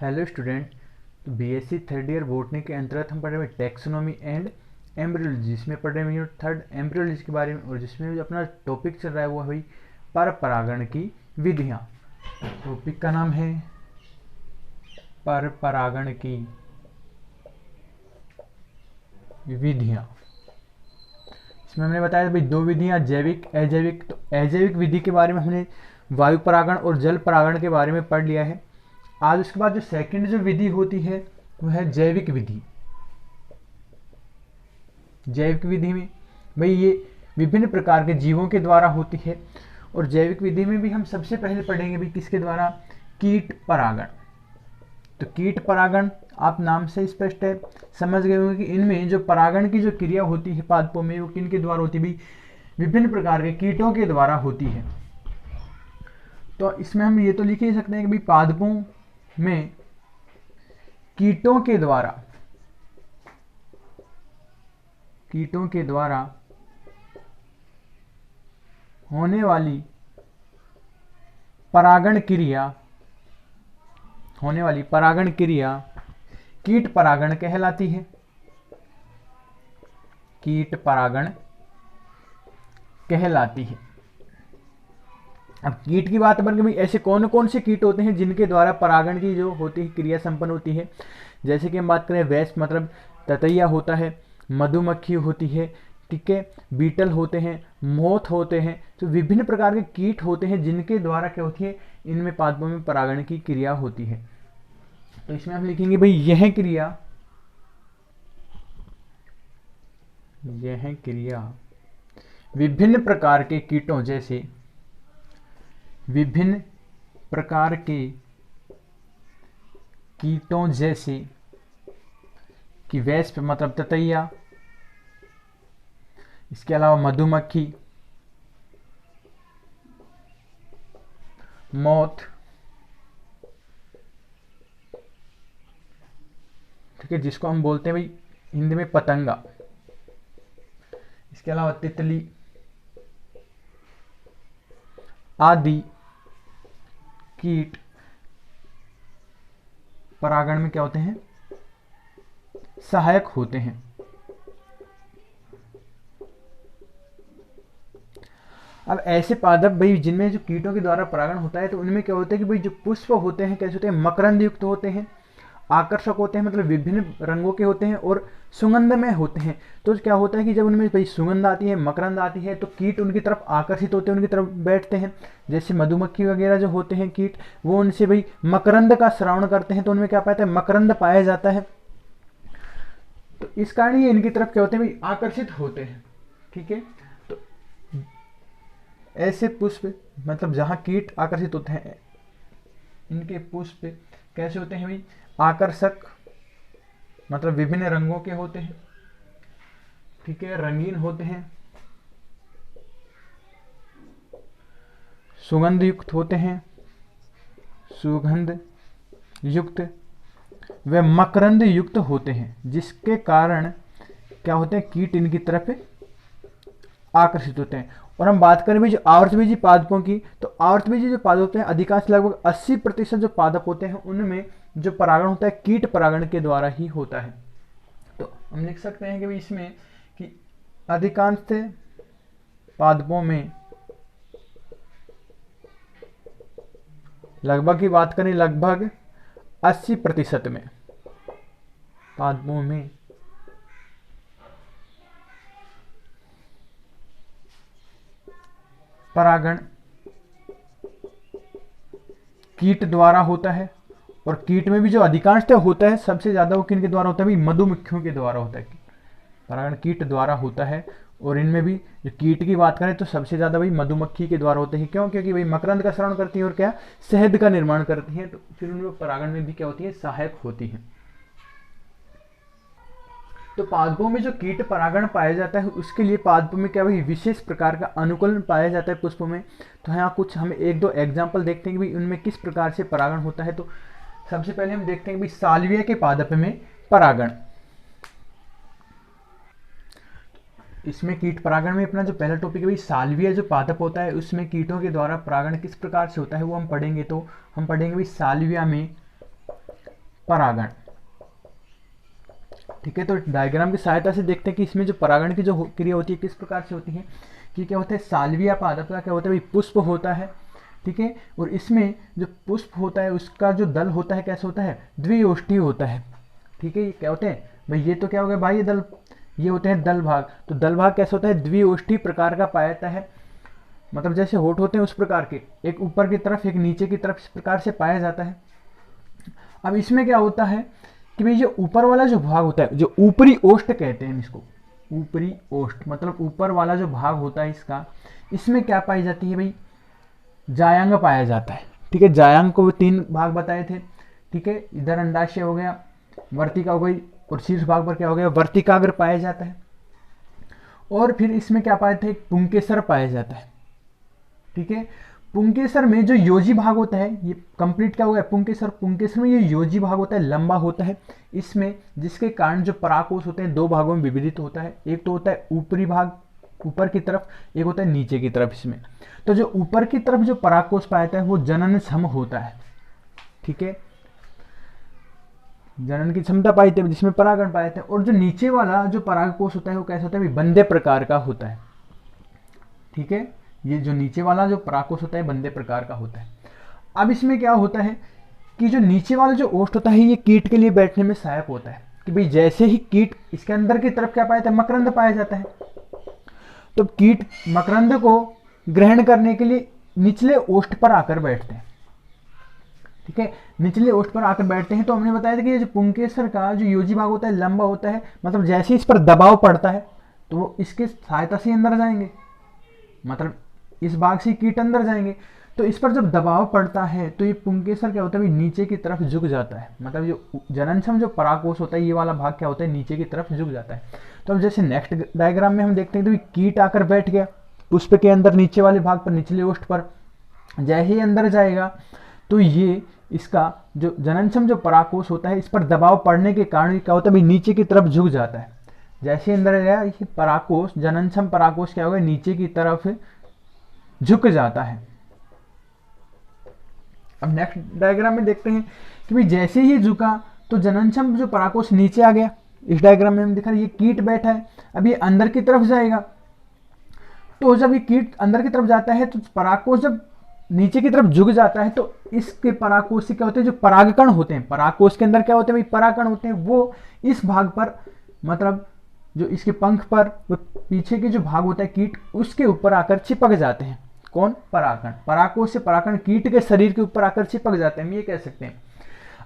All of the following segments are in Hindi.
Hello student. तो बीएससी थर्ड ईयर बॉटनी के अंतर्गत हम पढ़ रहे हैं टेक्सोनॉमी एंड एम्ब्रियोलॉजी, जिसमें पढ़ रहे हैं यूनिट थर्ड एम्ब्रियोलॉजी के बारे में, और जिसमें जो अपना टॉपिक चल रहा है वो हुई पर परागण की विधियाँ। टॉपिक का नाम है पर परागण की विधियाँ। इसमें हमने बताया भाई दो विधियाँ, जैविक अजैविक। तो अजैविक विधि के बारे में हमने वायु परागण और जल परागण के बारे में पढ़ लिया है। आज उसके बाद जो सेकंड जो विधि होती है वो है जैविक विधि। जैविक विधि में भाई ये विभिन्न प्रकार के जीवों के द्वारा होती है, और जैविक विधि में भी हम सबसे पहले पढ़ेंगे भाई किसके द्वारा, कीट परागण। तो कीट परागण आप नाम से स्पष्ट है, समझ गए होंगे कि इनमें जो परागण की जो क्रिया होती है पादपों में वो किन के द्वारा होती है भाई, विभिन्न प्रकार के कीटों के द्वारा होती है। तो इसमें हम ये तो लिख ही सकते हैं कि भाई पादपों में कीटों के द्वारा होने वाली परागण क्रिया कीट परागण कहलाती है। कीट परागण कहलाती है। अब कीट की बात करें भाई ऐसे कौन कौन से कीट होते हैं जिनके द्वारा परागण की जो होती है क्रिया संपन्न होती है। जैसे कि हम बात करें वेस्प मतलब ततैया होता है, मधुमक्खी होती है, ठीक है, बीटल होते हैं, मोथ होते हैं। तो विभिन्न प्रकार के कीट होते हैं जिनके द्वारा क्या होती है, इनमें पादपों में परागण की क्रिया होती है। तो इसमें हम लिखेंगे भाई यह क्रिया विभिन्न प्रकार के कीटों जैसे कि वेस्प मतलब ततैया, इसके अलावा मधुमक्खी, मोथ, ठीक है, जिसको हम बोलते हैं भाई हिंदी में पतंगा, इसके अलावा तितली आदि कीट परागण में क्या होते हैं, सहायक होते हैं। अब ऐसे पादप भाई जिनमें जो कीटों के द्वारा परागण होता है तो उनमें क्या होता है कि भाई जो पुष्प होते हैं कैसे होते हैं, मकरंद युक्त होते हैं, आकर्षक होते हैं, मतलब विभिन्न रंगों के होते हैं और सुगंधमय होते हैं। तो क्या होता है कि जब उनमें भाई सुगंध आती है, मकरंद आती है, तो कीट उनकी तरफ आकर्षित होते हैं, उनकी तरफ बैठते हैं। जैसे मधुमक्खी वगैरह जो होते हैं कीट, वो उनसे भाई मकरंद का श्रवण करते हैं, तो उनमें क्या पाता है, मकरंद पाया जाता है। तो इस कारण ये इनकी तरफ क्या होते हैं भाई, आकर्षित होते हैं। ठीक है, तो ऐसे पुष्प मतलब जहाँ कीट आकर्षित होते हैं, इनके पुष्प कैसे होते हैं भाई, आकर्षक मतलब विभिन्न रंगों के होते हैं, ठीक है, रंगीन होते हैं, सुगंध युक्त होते हैं, सुगंध युक्त व मकरंद युक्त होते हैं, जिसके कारण क्या होते हैं, कीट इनकी तरफ आकर्षित होते हैं। और हम बात करें भी जो आवर्तबीजी पादपों की, तो आवर्तबीजी जो पादप होते हैं अधिकांश लगभग 80% जो पादप होते हैं उनमें जो परागण होता है कीट परागण के द्वारा ही होता है। तो हम लिख सकते हैं कि भाई इसमें कि अधिकांश पादपों में लगभग की बात करें लगभग 80% में पादपों में परागण कीट द्वारा होता है। और कीट में भी जो अधिकांशतः होता है सबसे ज्यादा वो किन के द्वारा होता है भाई, मधुमक्खियों के द्वारा होता है। परागण कीट द्वारा होता है, और इनमें भी जो कीट की बात करें तो सबसे ज्यादा भाई मधुमक्खी के द्वारा होते हैं। क्यों? क्योंकि भाई मकरंद का श्रवण करती है और क्या, शहद का निर्माण करती है, तो फिर उनमें परागण में भी क्या होती है, सहायक होती है। तो पादपों में जो कीट परागण पाया जाता है उसके लिए पादपों में क्या भाई विशेष प्रकार का अनुकूलन पाया जाता है पुष्पों में। तो यहाँ कुछ हम एक दो एग्जाम्पल देखते हैं कि भाई उनमें किस प्रकार से परागण होता है। तो सबसे पहले हम देखते हैं भाई साल्विया के पादप में परागण। इसमें कीट परागण में अपना जो पहला टॉपिक है भाई साल्विया जो पादप होता है उसमें कीटों के द्वारा परागण किस प्रकार से होता है वो हम पढ़ेंगे। तो हम पढ़ेंगे भाई साल्विया में परागण। ठीक है, तो डायग्राम की सहायता से देखते हैं कि इसमें जो परागण की जो क्रिया होती है किस प्रकार से होती है। कि क्या होता है, साल्विया पादप का क्या होता है भाई, पुष्प होता है। ठीक है, और इसमें जो पुष्प होता है उसका जो दल होता है कैसे होता है, द्विओष्ठी होता है। ठीक है, ये क्या होते हैं भाई, ये तो क्या हो गया भाई, ये दल, ये होते हैं दल भाग। तो दल भाग कैसे होता है, द्विओष्ठी प्रकार का पाया जाता है, मतलब जैसे होठ होते हैं उस प्रकार के, एक ऊपर की तरफ एक नीचे की तरफ, इस प्रकार से पाया जाता है। अब इसमें क्या होता है कि भाई जो ऊपर वाला जो भाग होता है, जो ऊपरी ओष्ठ कहते हैं इसको, ऊपरी ओष्ठ मतलब ऊपर वाला जो भाग होता है इसका, इसमें क्या पाई जाती है भाई, जायांग पाया जाता है। ठीक है, जायांग को 3 भाग बताए थे। ठीक है, इधर अंडाशय हो गया, वर्तिका हो गई, और शीर्ष भाग पर क्या हो गया, वर्तिकाग्र पाया जाता है। और फिर इसमें क्या पाया था, एक पुंकेसर पाया जाता है। ठीक है, पुंकेसर में जो योजी भाग होता है, ये कंप्लीट क्या हो गया पुंकेसर, पुंकेसर में ये योजी भाग होता है, लंबा होता है इसमें, जिसके कारण जो पराकोष होते हैं 2 भागों में विभाजित होता है। एक तो होता है ऊपरी भाग ऊपर की तरफ, एक होता है नीचे की तरफ इसमें। तो जो ऊपर की तरफ जो पराकोष पाया जाता है वो जनन क्षम होता है। ठीक है, जनन की क्षमता पाई जाती है जिसमें परागण पाए जाते हैं। और जो नीचे वाला जो परागकोष होता है वो कैसा होता है, बंदे प्रकार का होता है। ठीक है, ये जो नीचे वाला जो परागकोष होता है बंदे प्रकार का होता है। अब इसमें क्या होता है कि जो नीचे वाला जो ओष्ठ होता है ये कीट के लिए बैठने में सहायक होता है। कि भाई जैसे ही कीट इसके अंदर की तरफ क्या पाया जाता है, मकरंद पाया जाता है, तो कीट मकरंद को ग्रहण करने के लिए निचले ओष्ठ पर आकर बैठते हैं। ठीक है, निचले ओष्ठ पर आकर बैठते हैं। तो हमने बताया था कि ये जो पुंकेसर का जो योजी भाग होता है लंबा होता है, मतलब जैसे इस पर दबाव पड़ता है तो वो इसके सहायता से अंदर जाएंगे, मतलब इस भाग से कीट अंदर जाएंगे। तो इस पर जब दबाव पड़ता है तो ये पुंकेसर क्या होता है, नीचे की तरफ झुक जाता है, मतलब जो जननक्षम जो पराकोष होता है ये वाला भाग क्या होता है, नीचे की तरफ झुक जाता है। तो अब जैसे नेक्स्ट डायग्राम में हम देखते हैं तो कीट आकर बैठ गया पुष्प के अंदर नीचे वाले भाग पर, निचले ओष्ठ पर। जैसे ही अंदर जाएगा तो ये इसका जो जननक्षम जो पराकोष होता है इस पर दबाव पड़ने के कारण क्या होता है भाई, नीचे की तरफ झुक जाता है। जैसे अंदर गया ये पराकोष, जननक्षम पराकोष क्या होगा, नीचे की तरफ झुक जाता है। अब नेक्स्ट डायग्राम में देखते हैं कि भाई जैसे ही झुका तो जननक्षम जो पराकोष नीचे आ गया। इस डायग्राम में हम दिखा रहे ये कीट बैठा है, अब ये अंदर की तरफ जाएगा। तो जब ये कीट अंदर की तरफ जाता है तो पराकोष जब नीचे की तरफ झुक जाता है तो इसके पराकोष से क्या होते हैं, जो परागकण होते हैं, पराकोष के अंदर क्या होते हैं भाई, परागकण होते हैं, वो इस भाग पर, मतलब जो इसके पंख पर, वो पीछे के जो भाग होता है कीट उसके ऊपर आकर चिपक जाते हैं। कौन, परागकण, पराकोष से परागकण कीट के शरीर के ऊपर आकर चिपक जाते हैं, हम ये कह सकते हैं।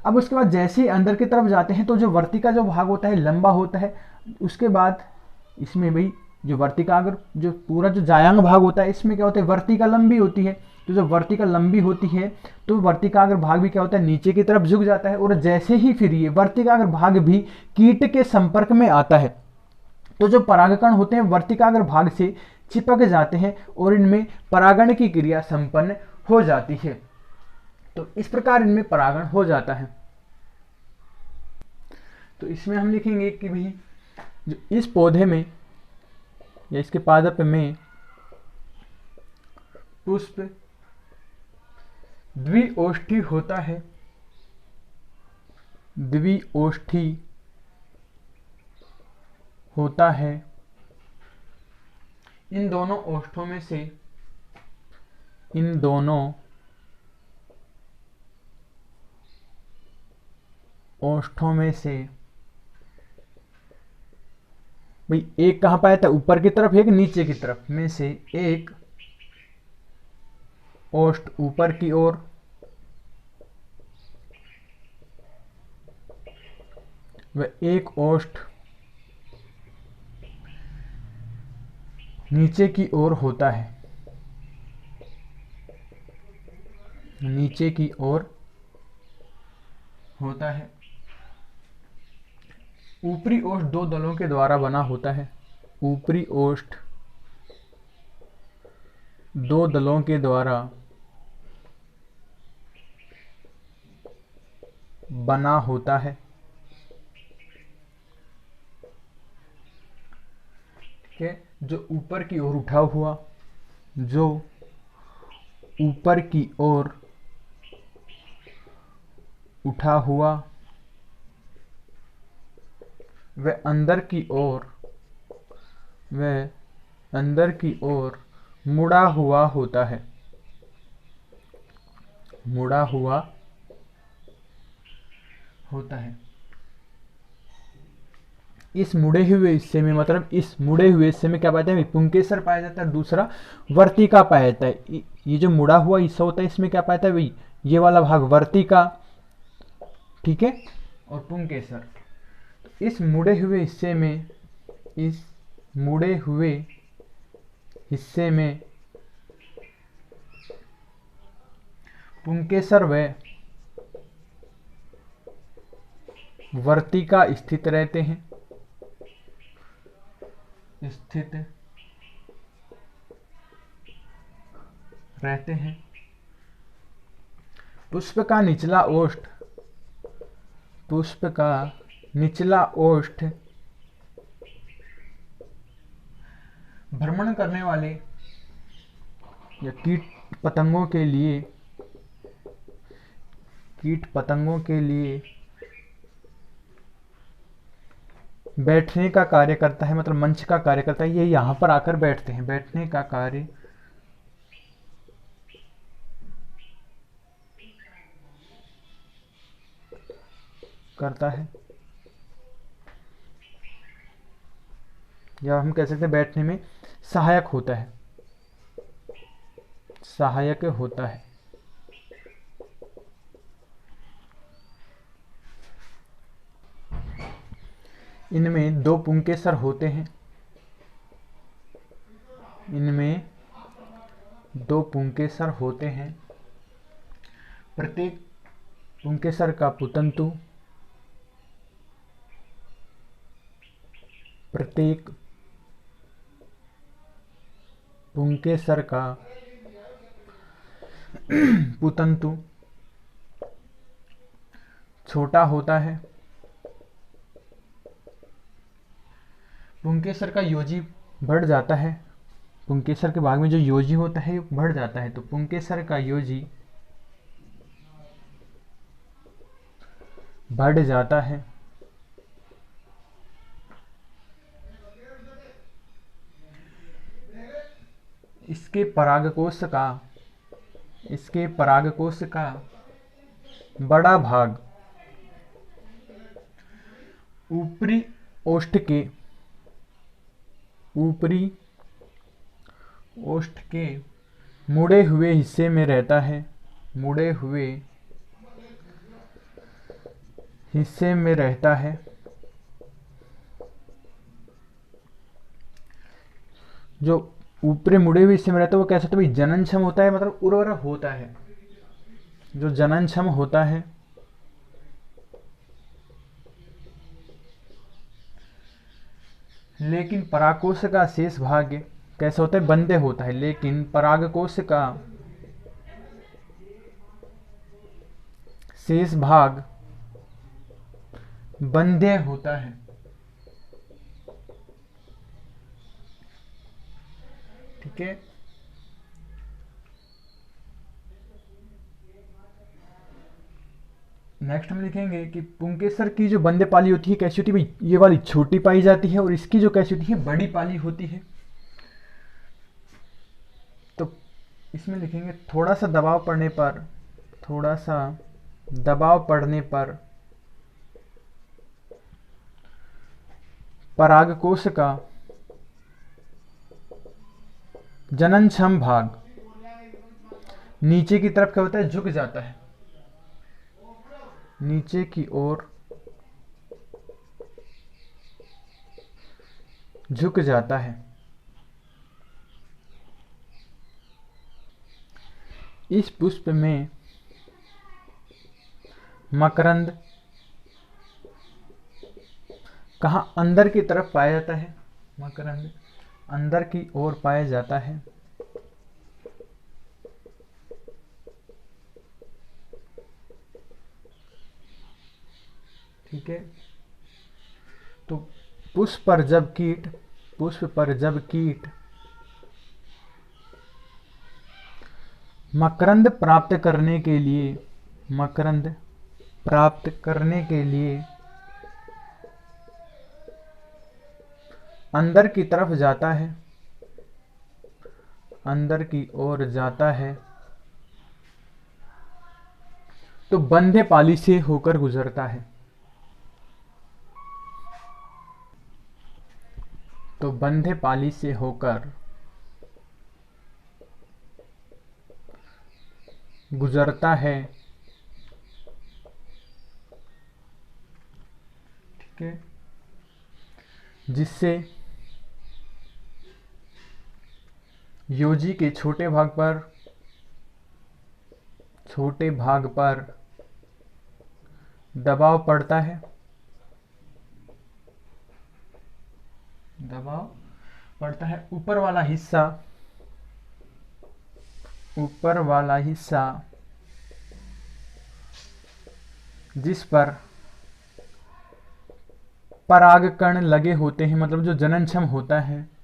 अब उसके बाद जैसे ही अंदर की तरफ जाते हैं तो जो वर्तिका जो भाग होता है लंबा होता है। उसके बाद इसमें भाई जो वर्तिकाग्र जो पूरा जो जायांग भाग होता है इसमें क्या होता है, वर्तिका लंबी होती है। तो जब वर्तिका लंबी होती है तो वर्तिकाग्र भाग भी क्या होता है, नीचे की तरफ झुक जाता है। और जैसे ही फिर ये वर्तिकाग्र भाग भी कीट के संपर्क में आता है तो जो परागकण होते हैं वर्तिकाग्र भाग से चिपक जाते हैं और इनमें परागण की क्रिया संपन्न हो जाती है। तो इस प्रकार इनमें परागण हो जाता है। तो इसमें हम लिखेंगे कि भाई जो इस पौधे में या इसके पादप में पुष्प द्विओष्ठी होता है, द्विओष्ठी होता है। इन दोनों ओष्ठों में से, इन दोनों ओष्ठों में से भाई एक कहाँ पाया था, ऊपर की तरफ, एक नीचे की तरफ, में से एक ओष्ठ ऊपर की ओर व एक ओष्ठ नीचे की ओर होता है, नीचे की ओर होता है। ऊपरी ओष्ठ 2 दलों के द्वारा बना होता है, ऊपरी ओष्ठ 2 दलों के द्वारा बना होता है। ठीक है, जो ऊपर की ओर उठा हुआ, जो ऊपर की ओर उठा हुआ वह अंदर की ओर मुड़ा हुआ होता है। मुड़ा हुआ होता है। इस मुड़े हुए हिस्से में, मतलब इस मुड़े हुए हिस्से में क्या पाया जाता है? पुंकेसर पाया जाता है। दूसरा वर्तिका पाया जाता है। ये जो मुड़ा हुआ हिस्सा होता है इसमें क्या पाया जाता है भाई? ये वाला भाग वर्तिका, ठीक है, और पुंकेसर। इस मुड़े हुए हिस्से में पुंकेसर व वर्तिका स्थित रहते हैं। पुष्प का निचला ओष्ठ भ्रमण करने वाले या कीट पतंगों के लिए बैठने का कार्य करता है, मतलब मंच का कार्य करता है। ये यहाँ पर आकर बैठते हैं, बैठने का कार्य करता है, या हम कह सकते हैं बैठने में सहायक होता है। इनमें दो पुंकेसर होते हैं। प्रत्येक पुंकेसर का पुतंतु छोटा होता है। पुंकेसर का योजी बढ़ जाता है। पुंकेसर के भाग में जो योजी होता है बढ़ जाता है, तो पुंकेसर का योजी बढ़ जाता है। इसके परागकोश का बड़ा भाग ऊपरी ओष्ठ के मुड़े हुए हिस्से में रहता है। जो ऊपरी मुड़े हुए हिस्से में रहता है वो कैसे? तो भाई जननक्षम होता है, मतलब उर्वरक होता है। जो जननक्षम होता है, लेकिन परागकोश का शेष भाग कैसे होता है? बंदे होता है। लेकिन परागकोश का शेष भाग बंदे होता है, ठीक है। नेक्स्ट हम लिखेंगे कि पुंकेसर की जो बंदे पाली होती है कैसी होती है भाई? ये वाली छोटी पाई जाती है, और इसकी जो कैसी होती है? बड़ी पाली होती है। तो इसमें लिखेंगे थोड़ा सा दबाव पड़ने पर परागकोश का जननक्षम भाग नीचे की तरफ क्या होता है? झुक जाता है, नीचे की ओर झुक जाता है। इस पुष्प में मकरंद कहाँ? अंदर की तरफ पाया जाता है। मकरंद अंदर की ओर पाया जाता है। ठीक है। तो पुष्प पर जब कीट मकरंद प्राप्त करने के लिए अंदर की तरफ जाता है, अंदर की ओर जाता है तो बंधे पाली से होकर गुजरता है। तो बंधे पाली से होकर गुजरता है, ठीक है, जिससे योजी के छोटे भाग पर दबाव पड़ता है, दबाव पड़ता है। ऊपर वाला हिस्सा जिस पर परागकण लगे होते हैं, मतलब जो जननक्षम होता है,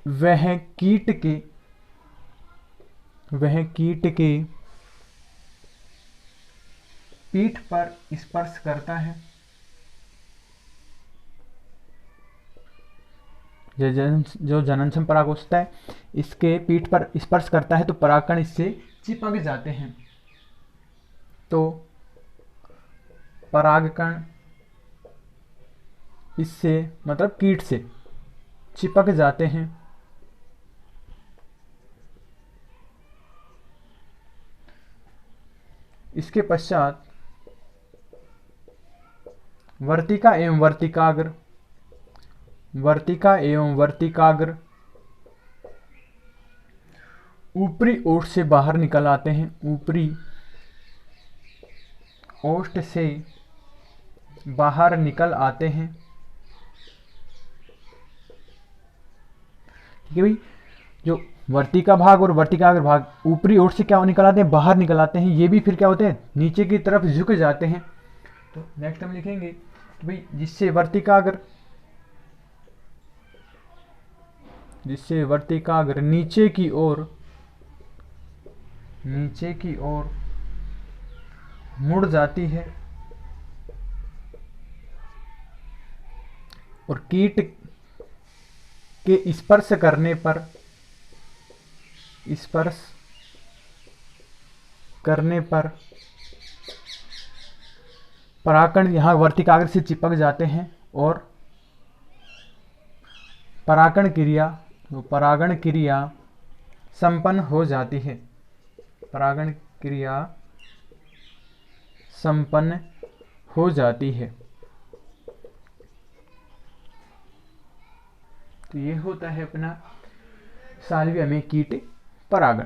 वह कीट के पीठ पर स्पर्श करता है। जो जननक्षम परागकोष्ठ है, इसके पीठ पर स्पर्श करता है तो परागकण इससे चिपक जाते हैं। तो परागकण इससे मतलब कीट से चिपक जाते हैं। इसके पश्चात वर्तिका एवं वर्तिकाग्र ऊपरी ओष्ठ से बाहर निकल आते हैं, ऊपरी ओष्ठ से बाहर निकल आते हैं। ठीक है भाई, जो वर्तिका भाग और वर्तिकाग्र भाग ऊपरी ओर से क्या निकल आते हैं, बाहर निकल आते हैं। ये भी फिर क्या होते हैं, नीचे की तरफ झुक जाते हैं। तो नेक्स्ट हम लिखेंगे कि भाई जिससे वर्तिकाग्र नीचे की ओर मुड़ जाती है और कीट के स्पर्श करने पर परागकण यहाँ वर्तिकाग्र से चिपक जाते हैं और परागण क्रिया संपन्न हो जाती है। परागण क्रिया संपन्न हो जाती है। तो ये होता है अपना साल्विया में कीट परागण।